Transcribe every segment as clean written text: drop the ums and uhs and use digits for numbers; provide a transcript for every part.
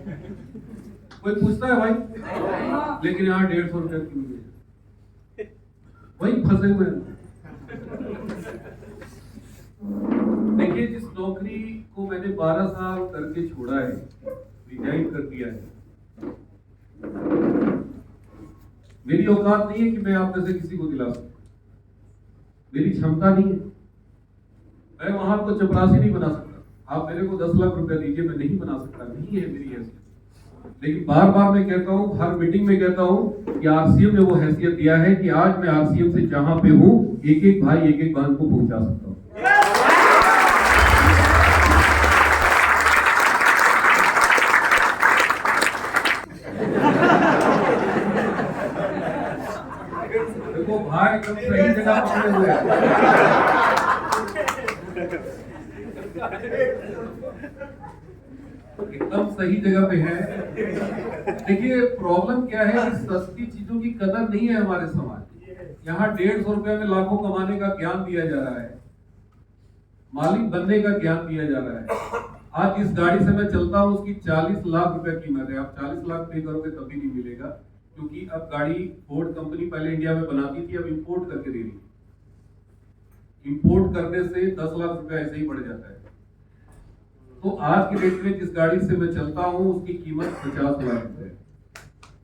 कोई पूछता है भाई? लेकिन यहाँ 150 रुपए की मिल गई, वही फंसे हुए हैं। देखिए, जिस नौकरी को मैंने 12 साल करके छोड़ा है, रिजाइन कर दिया है, मेरी औकात नहीं है कि मैं आप में से किसी को दिला सकूं, मेरी क्षमता नहीं है। मैं वहां को चपरासी नहीं बना सकता। आप मेरे को 10 लाख रुपया दीजिए, मैं नहीं बना सकता, नहीं है मेरी हैसियत। लेकिन बार बार मैं कहता हूं, हर मीटिंग में कहता हूं कि आरसीएम ने वो हैसियत दिया है कि आज मैं आरसीएम से जहां पे हूं, एक एक भाई एक एक बहन को पहुंचा सकता हूं। देखो भाई, एकदम सही जगह पकड़े हुए हैं। एकदम सही जगह पे है। देखिए, प्रॉब्लम क्या है कि सस्ती चीजों की कदर नहीं है हमारे समाज। यहाँ 150 रुपए में लाखों कमाने का ज्ञान दिया जा रहा है, मालिक बनने का ज्ञान दिया जा रहा है। आज इस गाड़ी से मैं चलता हूँ, उसकी 40 लाख रुपए कीमत है। आप 40 लाख पे करोगे तभी नहीं मिलेगा, क्योंकि अब गाड़ी फोर्ड कंपनी पहले इंडिया में बनाती थी, अब इंपोर्ट करके दे रही है। इंपोर्ट करने से 10 लाख रुपए ऐसे ही बढ़ जाता है। तो आज के डेट में जिस गाड़ी से मैं चलता हूं, उसकी कीमत 50 लाख रुपए।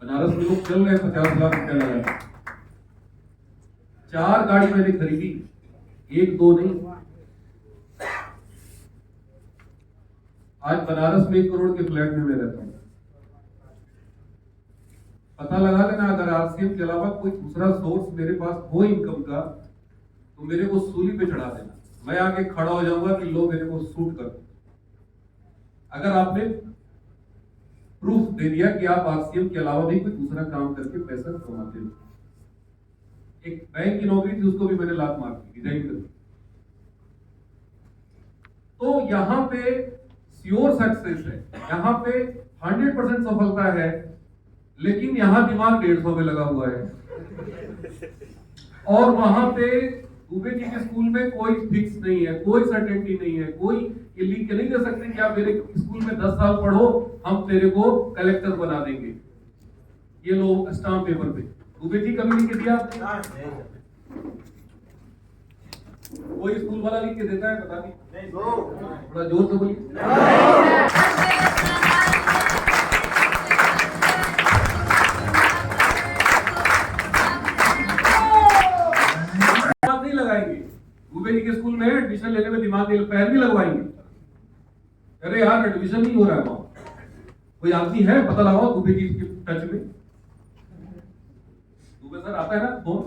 बनारस में लोग चल रहे हैं 50 लाख रुपए लगा। 4 गाड़ी मैंने खरीदी, 1-2 नहीं। आज बनारस में 1 करोड़ के फ्लैट में मैं रहता हूं। पता लगा लेना, अगर आरसीएम के अलावा कोई दूसरा सोर्स मेरे पास हो इनकम का, तो मेरे को सूली पे चढ़ा देना। मैं आके खड़ा हो जाऊंगा कि लो मेरे को शूट कर दो। अगर आपने प्रूफ दे दिया कि आप आरसीएम के अलावा भी कोई दूसरा काम करके पैसा कमाते हो। एक बैंक की नौकरी थी, उसको भी मैंने लात मार दी, रिजाइन कर दी। तो यहाँ पे श्योर सक्सेस है, यहाँ पे 100% सफलता है, लेकिन यहाँ दिमाग 150 में लगा हुआ है। और वहां पे दुबे जी के स्कूल में कोई फिक्स नहीं है, कोई सर्टेनिटी नहीं है, कोई ये लिख के नहीं दे सकते कि आप मेरे स्कूल में 10 साल पढ़ो, हम तेरे को कलेक्टर बना देंगे। ये लो स्टाम्प पेपर पे। दुबे जी कभी लिख के दिया आपने? कोई स्कूल वाला लिख के देता है? बता दी। थोड़ा जोर से बोलिए। नहीं लगाएंगे। दुबे जी के स्कूल में एडमिशन लेने में दिमाग नहीं, पैर भी लगवाएंगे। अरे यार, एडमिशन नहीं हो रहा है वहां, कोई आदमी है पता लगाओ दुबे जी के टच में। दुबे सर आता है ना फोन,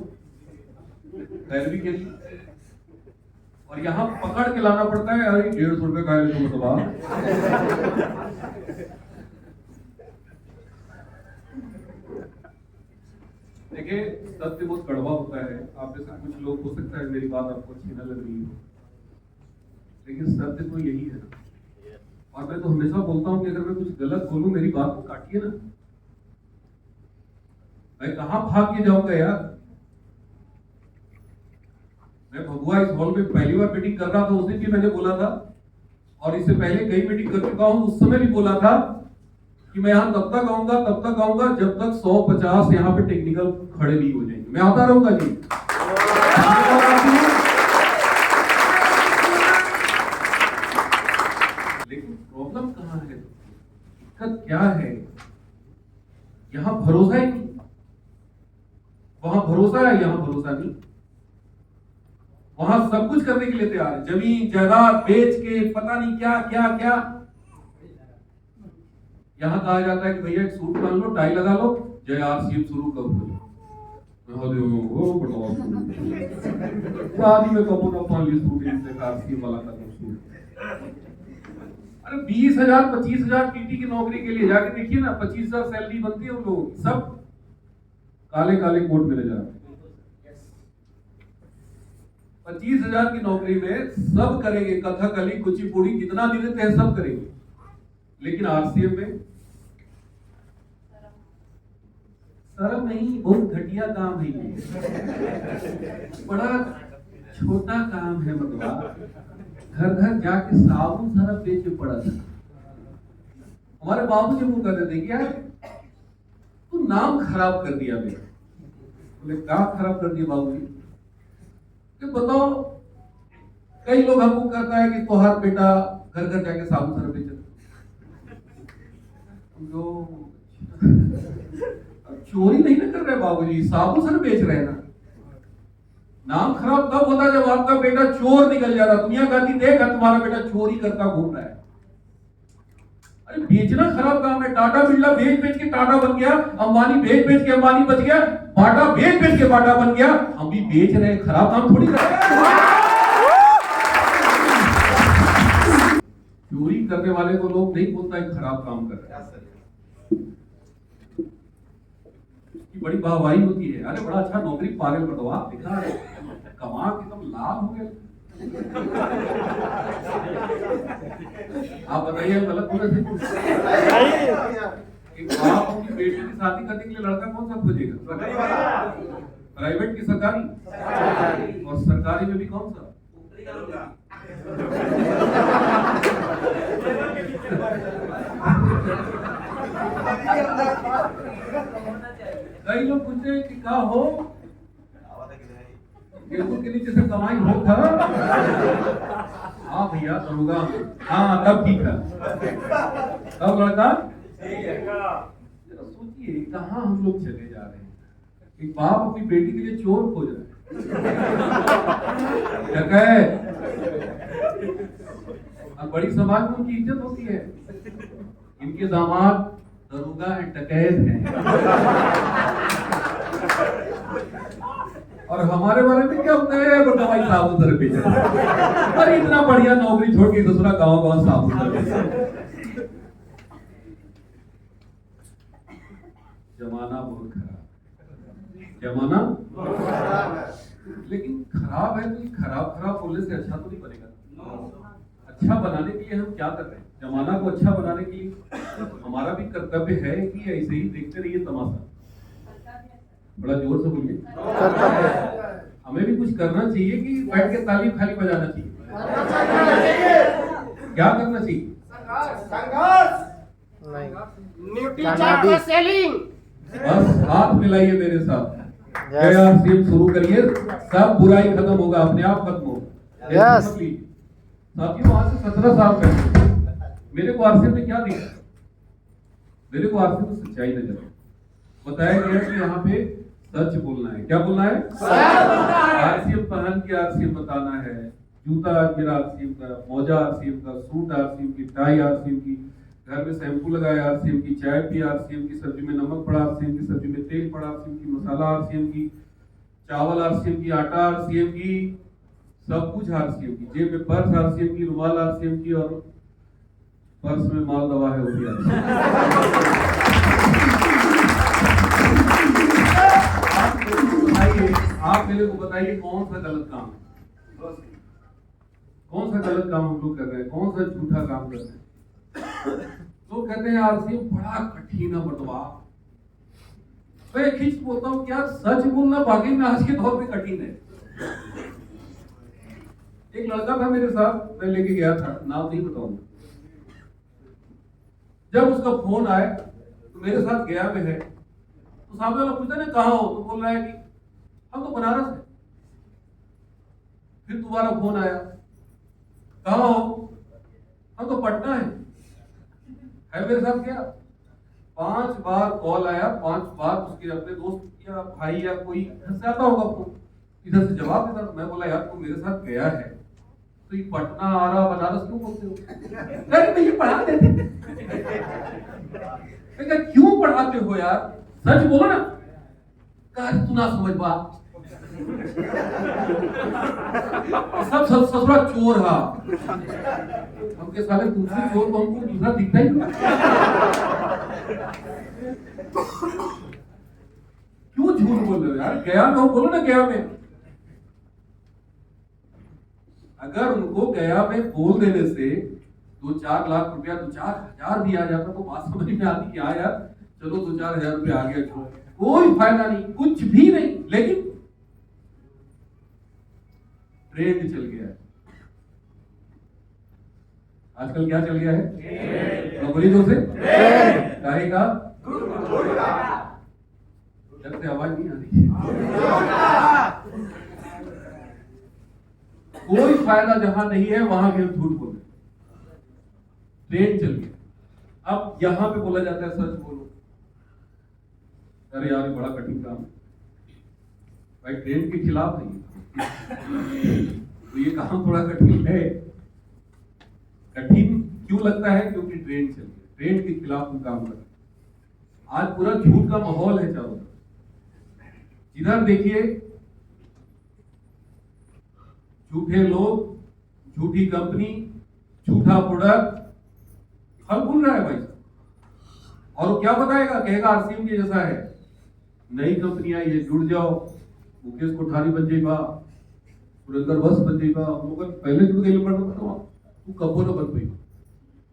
पैरवी के लिए। और यहाँ पकड़ के लाना पड़ता है, अरे 150 रुपए का है तो देखिए, सत्य बहुत कड़वा होता है। आप जैसे कुछ लोग, हो सकता है मेरी बात आपको अच्छी न लग रही हो, लेकिन सत्य तो यही है ना। और मैं तो हमेशा बोलता हूं कि अगर मैं कुछ गलत बोलूं, मेरी बात को काटिए ना। मैं कहां भाग के जाऊंगा यार। मैं भगुआ इस हॉल में पहली बार मीटिंग कर रहा था, उस दिन भी मैंने बोला था, और इससे पहले कई मीटिंग कर चुका हूं, उस समय भी बोला था कि मैं यहाँ तब तक आऊंगा जब तक 150 यहाँ पे टेक्निकल खड़े नहीं हो जाएंगे। मैं आता रहूंगा जी। लेकिन प्रॉब्लम कहां है, दिक्कत क्या है? यहाँ भरोसा ही नहीं। वहां भरोसा है, यहाँ भरोसा नहीं। वहां सब कुछ करने के लिए तैयार है, जमीन जायदाद बेच के पता नहीं क्या क्या क्या। यहाँ कहा जाता है कि भैया एक सूट पहन लो, टाई लगा लो, जय आरसीएम शुरू करो। शादी में कबो ना पहन ली सूट, इनसे आरसीएम वाला का सूट। अरे 20,000 25,000 टीटी की नौकरी के लिए जाके देखिए ना, 25,000 सैलरी बनती है उन लोगों की। सब काले काले कोट में ले जा रहे हैं। 25,000 की नौकरी में सब करेंगे, कथकली कुचिपुड़ी जितना भी देते हैं सब करेंगे। लेकिन आरसीएम में शर्म नहीं, बहुत घटिया काम है ये। बड़ा छोटा काम है, मतलब घर घर जाके साबुन सरफ बेच के पड़ा था। हमारे बाबूजी मुंह कर देते कि यार तू नाम खराब कर दिया मेरा। बोले क्या खराब कर दिया बाबूजी? कि बताओ, कई लोग हमको कहता है कि तोहार बेटा घर घर जाके साबुन सर बेच जो चोरी नहीं ना कर रहे बाबूजी, साबुन सर बेच रहे हैं ना। नाम खराब तब होता जब आपका बेटा चोर निकल जाता, दुनिया कहती देख तुम्हारा बेटा चोरी करता घूम रहा है। अरे बेचना खराब काम है। टाटा बिरला बेच बेच के टाटा बन गया, अंबानी बेच बेच के अंबानी बच गया, बाटा बेच बेच के बाटा बन गया। हम भी बेच रहे हैं, खराब काम थोड़ी कर रहे हैं। चोरी करने वाले को लोग नहीं बोलता है खराब काम कर रहे हैं, बड़ी वाहवाही होती है। अरे बड़ा अच्छा नौकरी पा रहे हो, आप दिखा कमा के तुम लाभ हो गए। आप बताइए गलत बोले थे? आप अपनी बेटी की शादी करने के लिए लड़का कौन सा खोजेगा? प्राइवेट की सरकारी? और सरकारी में भी कौन सा? कई लोग पूछते हैं कि क्या हो, गेहूं के नीचे से कमाई हो था? हाँ भैया दरोगा। हाँ तब ठीक है, तब लड़का। सोचिए कहाँ हम लोग चले जा रहे हैं। एक बाप अपनी बेटी के लिए चोर खोज रहा है, अब बड़ी समाज में उनकी इज्जत होती है। इनके दामाद दरोगा है, डकैत है। और हमारे बारे में क्या होता है? दवाई साबुन सर बेच रहे। अरे इतना बढ़िया नौकरी छोड़ के दूसरा गाँव गाँव साबुन सर बेच रहे। जमाना बहुत खराब, जमाना लेकिन खराब है तो खराब खराब बोलने से अच्छा तो नहीं बनेगा। अच्छा बनाने के लिए हम क्या कर रहे हैं? जमाना को अच्छा बनाने के लिए हमारा भी कर्तव्य है कि ऐसे ही देखते रहिए तमाशा। बड़ा जोर से बोलिए। हमें भी कुछ करना चाहिए कि बैठ के ताली खाली बजाना चाहिए? क्या करना चाहिए? बस हाथ मिलाइए मेरे साथ, सीएम शुरू करिए, सब बुराई खत्म होगा, अपने आप खत्म होगा। साथियों वहां से 17 साल पहले मेरे को आरसीएम ने क्या दिया? मेरे को आरसीएम में सच्चाई नजर आई। बताया गया कि यहाँ पे सच बोलना है। क्या बोलना है? आरसीएम पहन के आरसीएम बताना है। जूता मेरा आरसीएम का, मोजा आरसीएम का, सूट आरसीएम की, टाई आरसीएम की, घर में शैम्पू लगाया आरसीएम की, चाय पी आरसीएम की, सब्जी में नमक पड़ा आरसीएम की, सब्जी में तेल पड़ा आरसीएम की, मसाला आरसीएम की, चावल आरसीएम की, आटा आरसीएम की, सब कुछ आरसीएम की, जेब में पर्स आरसीएम की, रुमाल आरसीएम की, और पर्स में माल दवा है वो भी आप मेरे को बताइए कौन सा गलत काम है? कौन सा गलत काम हम लोग कर रहे हैं? कौन सा झूठा काम कर रहे हैं? लोग कहते हैं आरसीएम बड़ा कठिन है बटवा। मैं खींच बोलता हूँ क्या सच बोलना वाकई में आज के दौर में कठिन है। एक लड़का था मेरे साथ, मैं लेके गया था, नाम नहीं बताऊंगा। जब उसका फोन आया तो मेरे साथ गया में है, तो सामने वाला पूछा ना कहाँ हो, तो बोल रहा है कि हम तो बनारस है। फिर दोबारा फोन आया, कहाँ हो? हम तो पटना है मेरे साथ गया। 5 बार कॉल आया, 5 बार उसके अपने दोस्त या भाई या कोई घर से आता होगा फोन, इधर से जवाब देता। मैं बोला यार तू मेरे साथ गया है तो ये पटना आ रहा बनारस क्यों बोलते हो? अरे मैं ये पढ़ा देते। क्यों पढ़ाते हो यार, सच बोलो ना। कहा तू ना समझ बा, सब ससुरा चोर हा। हमके साले दूसरे चोर को हमको दूसरा दिखता ही नहीं। क्यों झूठ बोल रहे हो यार? गया में हो, बोलो ना गया में। अगर उनको गया में बोल देने से 2-4 लाख रुपया, 2-4 हजार भी आ जाता तो बात समझ में आती कि हाँ यार चलो 2-4 हजार रुपया आ गया, कोई फायदा नहीं, कुछ भी नहीं। लेकिन ट्रेंड चल गया है। आजकल क्या चल गया है? बोली दो से काहे का जब से आवाज नहीं आ रही। कोई फायदा जहां नहीं है वहां भी हम झूठ बोल रहे। ट्रेन चल गया, अब यहां पे बोला जाता है सच बोलो। अरे यार ये बड़ा कठिन काम है भाई, ट्रेन के खिलाफ नहीं तो ये काम थोड़ा कठिन है। कठिन क्यों लगता है? क्योंकि ट्रेन चल गई, ट्रेन के खिलाफ हम काम कर रहे हैं। आज पूरा झूठ का माहौल है चारों तरफ। इधर देखिए, झूठे लोग, झूठी कंपनी, झूठा प्रोडक्ट, हर भूल रहा है भाई। और वो क्या बताएगा? कहेगा आरसीएम के जैसा है, नई कंपनी आई है, जुड़ जाओ, मुकेश कोठारी बन जाएगा, सुरेंद्र बस बन जाएगा। हम लोग पहले जुड़ गए पढ़ना, तू कबो न बन पाई।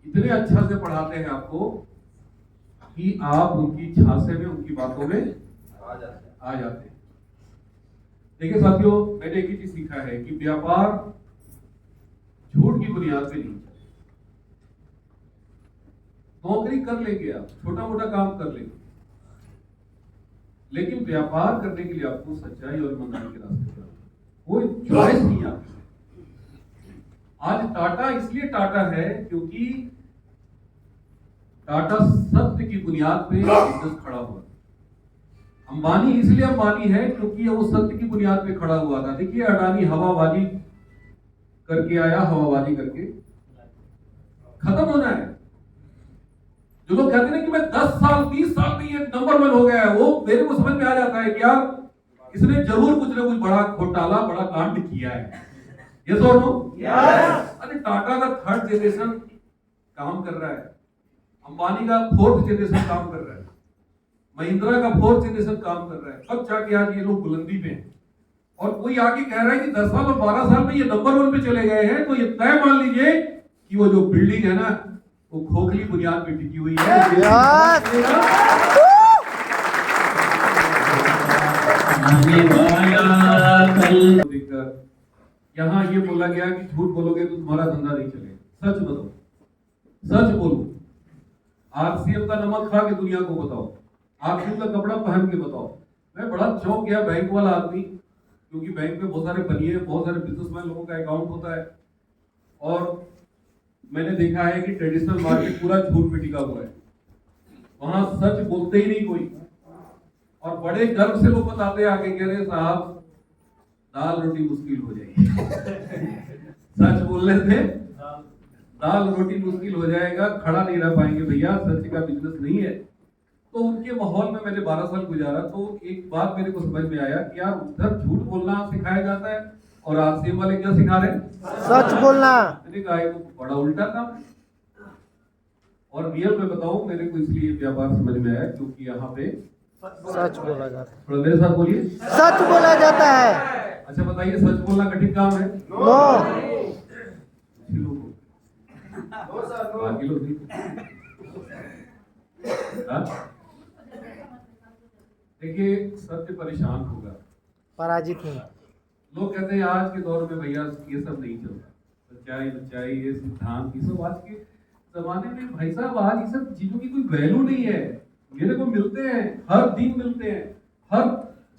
इतने अच्छा से पढ़ाते हैं आपको कि आप उनकी झांसे में, उनकी बातों में आ जाते हैं। देखिए साथियों, मैंने एक ही चीज सीखा है कि व्यापार झूठ की बुनियाद पे नहीं। नौकरी कर लेंगे आप, छोटा मोटा काम कर लेंगे, लेकिन व्यापार करने के लिए आपको सच्चाई और ईमानदारी के रास्ते पर कोई चॉइस नहीं आपकी। आज टाटा इसलिए टाटा है क्योंकि टाटा सत्य की बुनियाद पे बिजनेस खड़ा हुआ। अंबानी इसलिए अंबानी है क्योंकि वो सत्य की बुनियाद पे खड़ा हुआ था। देखिए अडानी हवाबाजी करके आया, हवाबाजी करके खत्म होना है। जो लोग कहते हैं कि मैं 10 साल 20 साल में ये नंबर 1 हो गया है, वो मेरे को समझ में आ जाता है कि यार इसने जरूर कुछ ना कुछ बड़ा घोटाला, बड़ा कांड किया है। यस और नो? यस। अरे टाटा का 3rd जनरेशन काम कर रहा है, अंबानी का 4th जनरेशन काम कर रहा है, महिंद्रा का 4th जनरेशन काम कर रहा है। अब जाके आज ये लोग बुलंदी पे हैं और कोई आगे कह रहा है कि 10 साल और 12 साल में ये नंबर 1 पे चले गए हैं, तो ये तय मान लीजिए कि वो जो बिल्डिंग है ना, वो खोखली बुनियाद पे टिकी हुई है। यहाँ ये बोला गया कि झूठ बोलोगे तो तुम्हारा धंधा नहीं चलेगा। सच बताओ, सच बोलो। आरसीएम का नमक खा के दुनिया को बताओ, आरसीएम का कपड़ा पहन के बताओ। मैं बड़ा चौंक गया, बैंक वाला आदमी, क्योंकि बैंक में बहुत सारे बनिए, बहुत सारे बिजनेसमैन लोगों का अकाउंट होता है, और मैंने देखा है कि ट्रेडिशनल मार्केट पूरा झूठ पे टिका हुआ है, वहां सच बोलते ही नहीं कोई। और बड़े गर्व से लोग बताते हैं आगे, कह रहे साहब दाल रोटी मुश्किल हो जाएगी। सच बोलने से दाल रोटी मुश्किल हो जाएगा, खड़ा नहीं रह पाएंगे भैया, सच का बिजनेस नहीं है। तो उनके माहौल में मैंने 12 साल गुजारा, तो एक बात मेरे को समझ में आया कि यार उधर झूठ बोलना सिखाया जाता है और आरसीएम वाले क्या सिखा रहे हैं? सच बोलना। मैंने कहा ये तो बड़ा उल्टा काम है। और रियल में बताऊं, मेरे को इसलिए व्यापार समझ में आया क्योंकि यहाँ पे सच बोला जाता है। थोड़ा मेरे साथ बोलिए, सच बोला जाता है। अच्छा बताइए, सच बोलना कठिन काम है? बाकी लोग नहीं। देखिए सत्य परेशान होगा, पराजित नहीं। लोग कहते हैं आज के दौर में भैया ये सब नहीं चलता, सच्चाई बच्चाई ये सिद्धांत ये सब आज के जमाने में भाई साहब, आज ये सब चीजों की कोई वैल्यू नहीं है। मेरे को मिलते हैं, हर दिन मिलते हैं, हर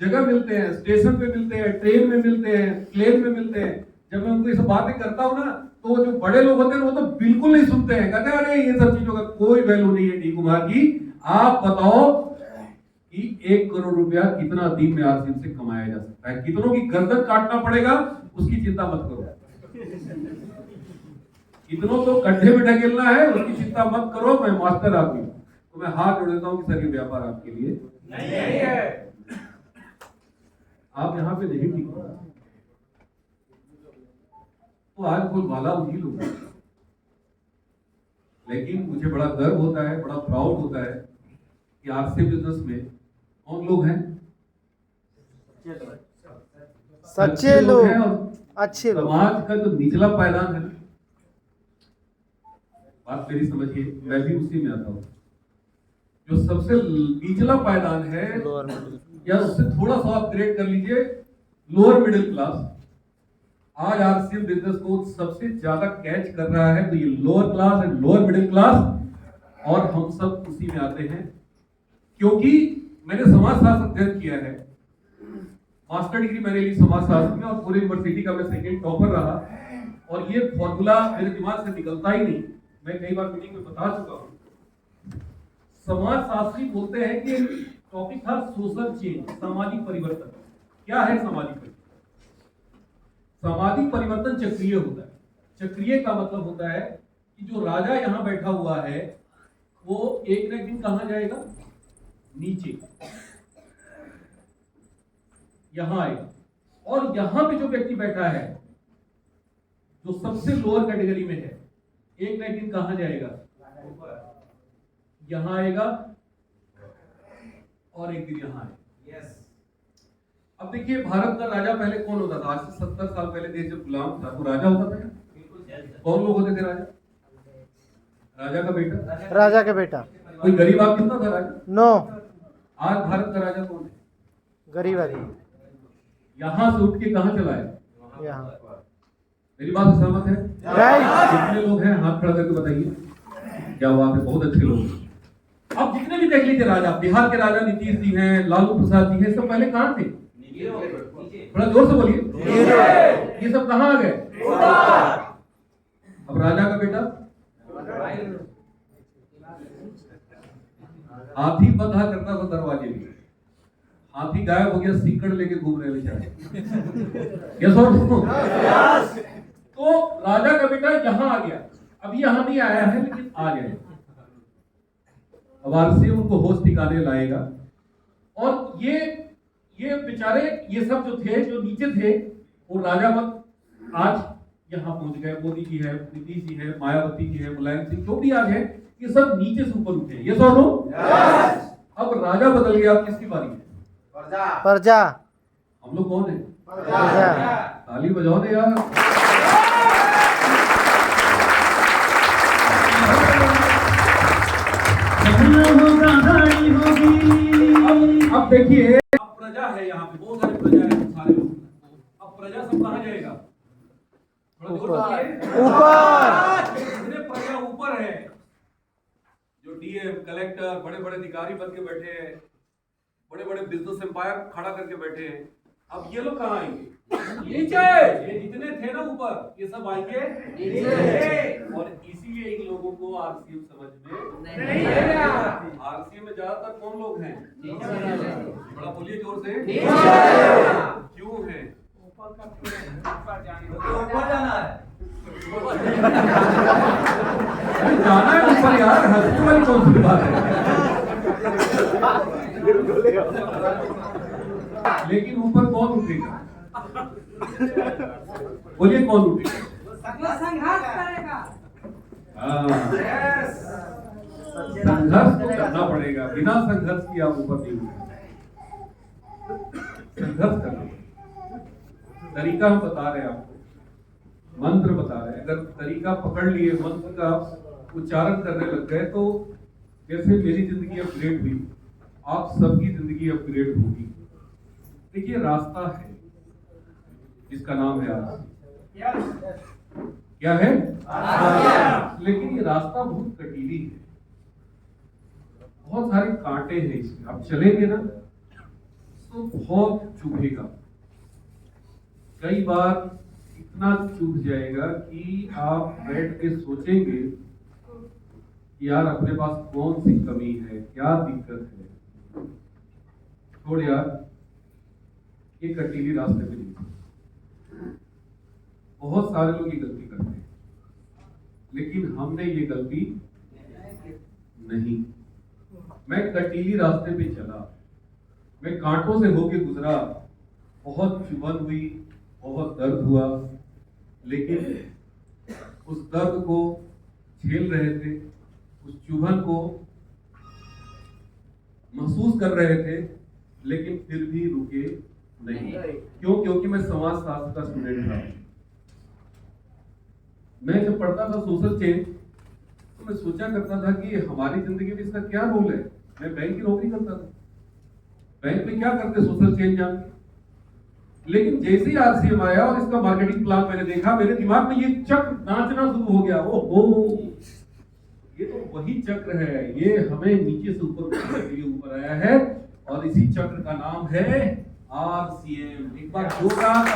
जगह मिलते हैं, स्टेशन पे मिलते हैं, ट्रेन में मिलते हैं, प्लेन में मिलते हैं। जब मैं उनको ये सब बातें करता हूँ ना, तो जो बड़े लोग होते हैं वो तो बिल्कुल नहीं सुनते हैं, कहते हैं अरे ये सब चीजों का कोई वैल्यू नहीं है। डी कुमार जी आप बताओ कि 1 करोड़ रुपया कितना दिन में आरसीएम से कमाया जा सकता है, कितनों की गर्दन काटना पड़ेगा उसकी चिंता मत करो, कितनों को गड्ढे में ढकेलना है उसकी चिंता मत करो। मैं मास्टर आदमी, तो मैं हाथ जोड़ देता हूँ कि सर ये व्यापार आपके लिए नहीं है, आप यहाँ पे नहीं टिक पाए। तो आज कोई भाला उन्हीं लोग, लेकिन मुझे बड़ा गर्व होता है, बड़ा प्राउड होता है कि आरसीएम बिजनेस में कौन लोग हैं? सच्चे लोग हैं और अच्छे लोग। समाज का जो निचला पायदान है, बात मेरी समझिए, मैं भी उसी में आता हूँ। जो सबसे निचला पायदान है या उससे थोड़ा सा अपग्रेड कर लीजिए, लोअर मिडिल क्लास, आज आरसीएम बिजनेस को सबसे ज्यादा कैच कर रहा है, तो ये lower class and lower middle class, और हम सब उसी में आते हैं। क्योंकि मैंने समाजशास्त्र अध्ययन किया है, मास्टर डिग्री मैंने ली समाजशास्त्र में, और पूरी यूनिवर्सिटी का मैं सेकेंड टॉपर रहा, और ये फॉर्मूला मेरे दिमाग से निकलता ही नहीं। मैं कई बार मीटिंग में बता चुका हूं। समाजशास्त्री बोलते हैं कि टॉपिक था सोशल चेंज, सामाजिक परिवर्तन। क्या है सामाजिक परिवर्तन? सामाजिक परिवर्तन चक्रीय होता है। चक्रीय का मतलब होता है कि जो राजा यहां बैठा हुआ है वो एक न एक दिन कहां जाएगा? नीचे, यहां आएगा। और यहां पे जो व्यक्ति बैठा है जो सबसे लोअर कैटेगरी में है, एक न एक दिन कहां जाएगा? यहां आएगा, और एक दिन यहां आएगा। अब देखिए, भारत का राजा पहले कौन होता था? आज से 70 साल पहले देश जब गुलाम था तो राजा होता था। कौन लोग होते थे राजा? राजा का बेटा, राजा का बेटा। कोई गरीब आदमी होता था राजा? नो। आज भारत का राजा कौन है? गरीब आदमी। यहां से उठ के कहां चला है? यहाँ। मेरी बात से सहमत है? कितने लोग हैं? हाथ खड़ा करके बताइए। क्या बात है, बहुत अच्छे लोग हैं। अब जितने भी देख लीजिए राजा, बिहार के राजा नीतीश जी हैं, लालू प्रसाद जी हैं, सब पहले कहां थे? थोड़ा जोर से बोलिए। ये सब कहां आ गए? अब राजा का बेटा हाथी बंधा करता था दरवाजे में, हाथी गायब हो गया, सीकड़ लेके घूम रहे बेचारे। यस और नो? तो राजा का बेटा यहां आ गया। अभी यहां नहीं आया है, लेकिन आ जाएगा। अब आरसीएम उनको होश ठिकाने लाएगा। और ये बेचारे, ये सब जो थे, जो नीचे थे, वो राजा मत आज यहाँ पहुंच गए। मोदी जी है, नीतीश जी है, मायावती जी है, मुलायम सिंह, जो भी आज है, ये सब नीचे से ऊपर उठे। ये सो नो? अब राजा बदल गया। अब किसकी बारी है? प्रजा। हम लोग कौन है? प्रजा। ताली बजाओ दे यार। अब देखिए, अब प्रजा है यहाँ पे, बहुत सारे प्रजा है, सारे लोग। अब प्रजा सब कहाँ जाएगा? ऊपर। जितने प्रजा ऊपर है, जो डीएम, कलेक्टर, बड़े बड़े अधिकारी बन के बैठे हैं, बड़े बड़े बिजनेस एम्पायर खड़ा करके बैठे हैं, अब ये लोग कहाँ आएंगे? नीचे। ये जितने थे ना ऊपर, ये सब आएंगे नीचे। और इसीलिए इन लोगों को आरसीएम समझ में नहीं आया। आरसीएम में ज्यादातर कौन लोग हैं? बड़ा बोलिए जोर से। क्यों है? ऊपर जाना है। जाना है ऊपर यार, हंसने वाली कौन सी बात है? लेकिन ऊपर कौन उठेगा? बोलिए, कौन उठेगा? संघर्ष करेगा। संघर्ष तो करना पड़ेगा। बिना संघर्ष की आप ऊपर नहीं उठेंगे। संघर्ष करना पड़ेगा। तरीका हम बता रहे हैं आपको, मंत्र बता रहे हैं। अगर तरीका पकड़ लिए, मंत्र का उच्चारण करने लग गए, तो जैसे मेरी जिंदगी अपग्रेड हुई, आप सबकी जिंदगी अपग्रेड होगी। देखिए, रास्ता है जिसका नाम है आरसीएम। क्या है? लेकिन ये रास्ता बहुत कटीली है, बहुत सारे कांटे हैं इसमें। आप चलेंगे ना तो बहुत चुभेगा। कई बार इतना चुभ जाएगा कि आप बैठ के सोचेंगे कि यार अपने पास कौन सी कमी है, क्या दिक्कत है। छोड़ यार, ये कटीली रास्ते पे नहीं। बहुत सारे लोग ये गलती करते हैं, लेकिन हमने ये गलती नहीं। मैं कटीली रास्ते पे चला, मैं कांटों से होके गुजरा, बहुत चुभन हुई, बहुत दर्द हुआ, लेकिन उस दर्द को झेल रहे थे, उस चुभन को महसूस कर रहे थे, लेकिन फिर भी रुके नहीं। क्यों? क्योंकि मैं समाजशास्त्र का स्टूडेंट था। मैं जब पढ़ता था सोशल चेंज, तो मैं सोचा करता था कि हमारी जिंदगी में इसका क्या रोल है। मैं बैंक की नौकरी करता था, बैंक में क्या करते सोशल चेंज जान के? लेकिन जैसे ही आरसीएम आया और इसका मार्केटिंग प्लान मैंने देखा, मेरे दिमाग में ये चक्र नाचना शुरू हो गया। ओहो, ये तो वही चक्र है, ये हमें नीचे से ऊपर उठाने के लिए ऊपर आया है, और इसी चक्र का नाम है आरसीएम। एक बार जोरदार